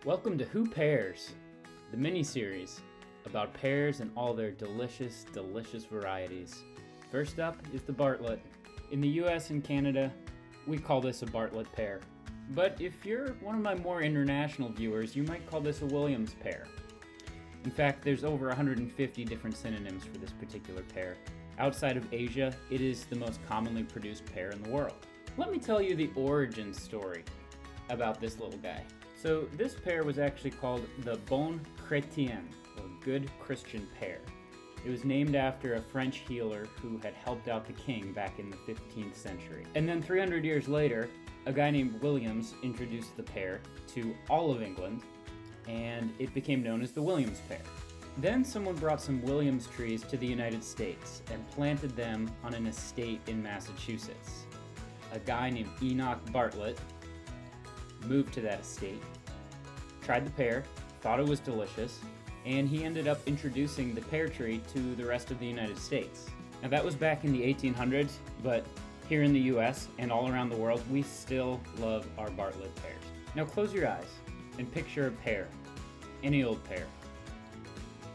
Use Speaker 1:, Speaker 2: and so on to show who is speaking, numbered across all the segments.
Speaker 1: Welcome to Who Pears, the mini-series about pears and all their delicious, delicious varieties. First up is the Bartlett. In the US and Canada, we call this a Bartlett pear. But if you're one of my more international viewers, you might call this a Williams pear. In fact, there's over 150 different synonyms for this particular pear. Outside of Asia, it is the most commonly produced pear in the world. Let me tell you the origin story about this little guy. So this pear was actually called the Bon Chrétien, or Good Christian Pear. It was named after a French healer who had helped out the king back in the 15th century. And then 300 years later, a guy named Williams introduced the pear to all of England, and it became known as the Williams pear. Then someone brought some Williams trees to the United States and planted them on an estate in Massachusetts. A guy named Enoch Bartlett moved to that estate, tried the pear, thought it was delicious, and he ended up introducing the pear tree to the rest of the United States. Now that was back in the 1800s, but here in the US and all around the world, we still love our Bartlett pears. Now close your eyes and picture a pear, any old pear.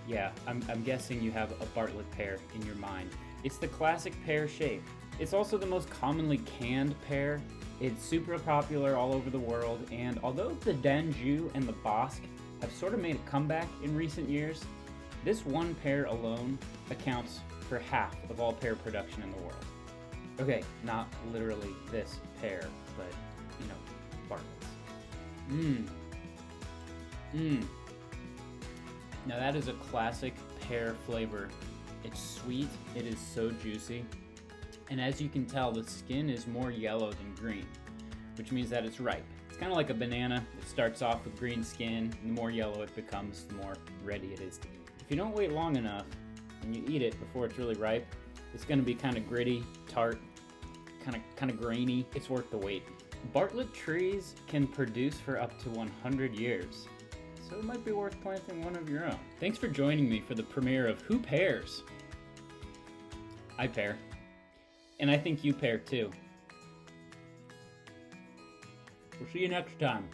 Speaker 1: Yeah, I'm guessing you have a Bartlett pear in your mind. It's the classic pear shape. It's also the most commonly canned pear. It's super popular all over the world, and although the Danjou and the Bosque have sort of made a comeback in recent years, this one pear alone accounts for half of all pear production in the world. Okay, not literally this pear, but, you know, Bartlett's. Now that is a classic pear flavor. It's sweet, it is so juicy, and as you can tell, the skin is more yellow than green, which means that it's ripe. It's kind of like a banana. It starts off with green skin, and the more yellow it becomes, the more ready it is to eat. If you don't wait long enough and you eat it before it's really ripe, it's going to be kind of gritty, tart, kind of grainy. It's worth the wait. Bartlett trees can produce for up to 100 years, so it might be worth planting one of your own. Thanks for joining me for the premiere of Who Pears? I pear. And I think you pear too. We'll see you next time.